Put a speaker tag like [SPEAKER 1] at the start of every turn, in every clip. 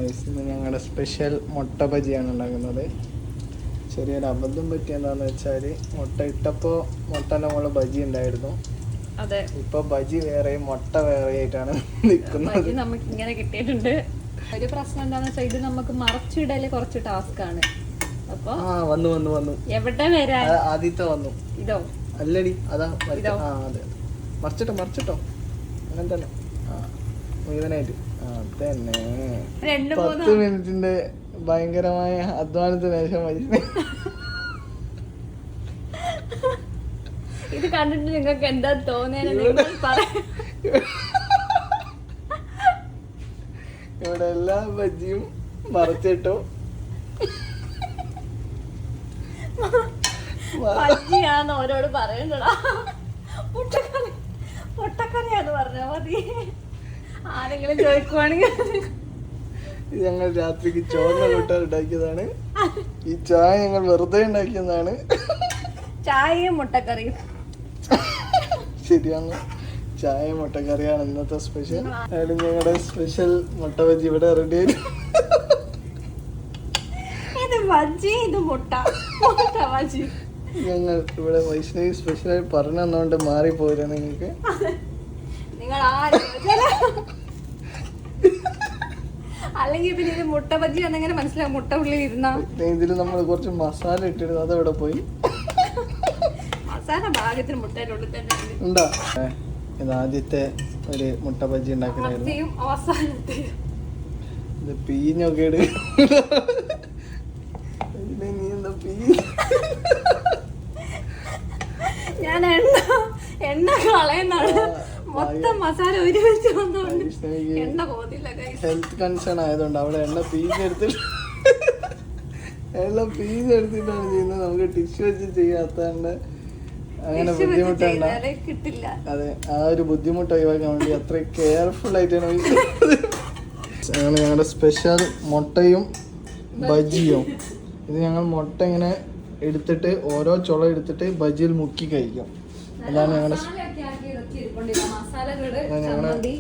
[SPEAKER 1] ഇന്ന് ഞങ്ങളുടെ സ്പെഷ്യൽ മുട്ട ബജിയാണ് ഉണ്ടാക്കുന്നത്. ചെറിയൊരു അബദ്ധം പറ്റിയെന്താന്ന് വെച്ചാൽ മുട്ട ഇട്ടപ്പോൾ മുട്ടൻ്റെ മുകളിൽ ബജി ഉണ്ടായിരുന്നു.
[SPEAKER 2] അതെ,
[SPEAKER 1] ഇപ്പൊ ബജി വേറെ മുട്ട വേറെ ആയിട്ടാണ് നിൽക്കുന്നത്.
[SPEAKER 2] നമുക്ക് ഇങ്ങനെ കിട്ടിയിട്ടുണ്ട്. ഒരു പ്രശ്നം എന്താന്ന് വെച്ചാൽ ഇത് നമുക്ക് മറച്ചിടല് കുറച്ച് ടാസ്ക് ആണ്. അപ്പൊ
[SPEAKER 1] വന്നു വന്നു വന്നു
[SPEAKER 2] എവിടെ വരാൻ
[SPEAKER 1] ആദ്യത്തെ വന്നു.
[SPEAKER 2] ഇതോ
[SPEAKER 1] അല്ലടി അതാ അതെ മറിച്ചിട്ടോ മറിച്ചിട്ടോ അങ്ങനെ തന്നെ മുഴുവനായിട്ട് തന്നെ 10 മിനിറ്റിന്റെ ഭയങ്കരമായ അധ്വാനത്തിന് ശേഷം
[SPEAKER 2] ഇത് കണ്ടിട്ട് നിങ്ങൾക്ക് എന്താ തോന്നിയാലും
[SPEAKER 1] ഇവിടെ എല്ലാ ബജിയും മറിച്ചിട്ടു.
[SPEAKER 2] ബജിയാന്ന് ഓരോട് പറയണ്ടടാ. പൊട്ടക്കറിയാന്ന് പറഞ്ഞാ മതി. ആരെങ്കിലും ചോദിക്കുവാണെങ്കിൽ
[SPEAKER 1] ഞങ്ങൾ രാത്രിക്ക് ചോറിന് കൂട്ടാൻ ഉണ്ടാക്കിയതാണ്. ഈ ചായ ഞങ്ങൾ വെറുതെ ഉണ്ടാക്കിയതാണ്.
[SPEAKER 2] ചായയും മുട്ടക്കറിയും.
[SPEAKER 1] ശരിയാണ്, ചായ മുട്ടക്കറിയാണ് ഇന്നത്തെ സ്പെഷ്യൽ. അതായത് ഞങ്ങളുടെ സ്പെഷ്യൽ മുട്ട ബജി ഇവിടെ റെഡി ആയി.
[SPEAKER 2] ഇത് ബജി, ഇത് മുട്ട ബജി.
[SPEAKER 1] ഞങ്ങൾ ഇവിടെ വൈഷ്ണവി സ്പെഷ്യലായി പറഞ്ഞു തന്നോണ്ട് മാറിപ്പോയില്ല നിങ്ങൾക്ക്.
[SPEAKER 2] നിങ്ങൾ അല്ലെങ്കിൽ പിന്നെ ഇത് മുട്ട ബജി എന്നെങ്ങനെ മനസ്സിലാവും? മുട്ട ഉള്ളിൽ ഇരുന്ന
[SPEAKER 1] ഇതിൽ നമ്മൾ കുറച്ച് മസാല ഇട്ടിരുന്നു, അതവിടെ പോയി.
[SPEAKER 2] മസാല ഭാഗത്തിന് മുട്ടയുടെ ഉള്ളിൽ തന്നെ
[SPEAKER 1] ഉണ്ടോ? ഇത് ആദ്യത്തെ ഒരു മുട്ട ബജി ഉണ്ടാക്കുന്നതായിരുന്നു. ഇത് പീഞ്ഞൊക്കെ ഇട്. നീ എന്താ
[SPEAKER 2] ഞാൻ എണ്ണ കളയുന്നാണ്. മൊത്തം മസാല ഒരുമിച്ച് വന്നോണ്ട് എണ്ണ പോതില്ല.
[SPEAKER 1] ഹെൽത്ത് കൺസേൺ ആയതുകൊണ്ട് അവിടെ എണ്ണ പീഞ്ഞെടുത്തിട്ടാണ് ചെയ്യുന്നത്. നമുക്ക് ടിഷ്യൂ വെച്ച് ചെയ്യാത്തതുകൊണ്ട് അങ്ങനെ ബുദ്ധിമുട്ടുണ്ട്. അതെ, ആ ഒരു ബുദ്ധിമുട്ട് ഒഴിവാക്കാൻ വേണ്ടി അത്ര കെയർഫുൾ ആയിട്ടാണ് അങ്ങനെ ഞങ്ങളുടെ സ്പെഷ്യൽ മുട്ടയും ബജിയും. ഇത് ഞങ്ങൾ മുട്ട ഇങ്ങനെ എടുത്തിട്ട് ഓരോ ചുള എടുത്തിട്ട് ബജിയിൽ മുക്കി കഴിക്കും. അതാണ് ഞങ്ങളുടെ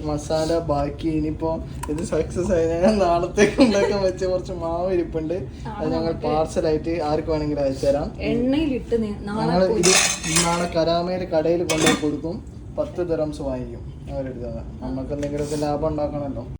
[SPEAKER 1] മസാല. ബാക്കി ഇനിയിപ്പോ ഇത് സക്സസ് ആയി ഞങ്ങൾ നാളത്തേക്ക് ഉണ്ടാക്കാൻ വെച്ച കുറച്ച് മാവ് ഇരിപ്പുണ്ട്. അത് ഞങ്ങൾ പാർസലായിട്ട് ആർക്ക് വേണമെങ്കിലും അയച്ചു തരാം. ഞങ്ങൾ ഇത് നാളെ കരാമയിൽ കടയിൽ കൊണ്ടുപോയി കൊടുക്കും. 10 ദിർഹംസ് വാങ്ങിക്കും അവരെടുത്തത്. നമുക്ക് എന്തെങ്കിലുമൊക്കെ ലാഭം ഉണ്ടാക്കണമല്ലോ.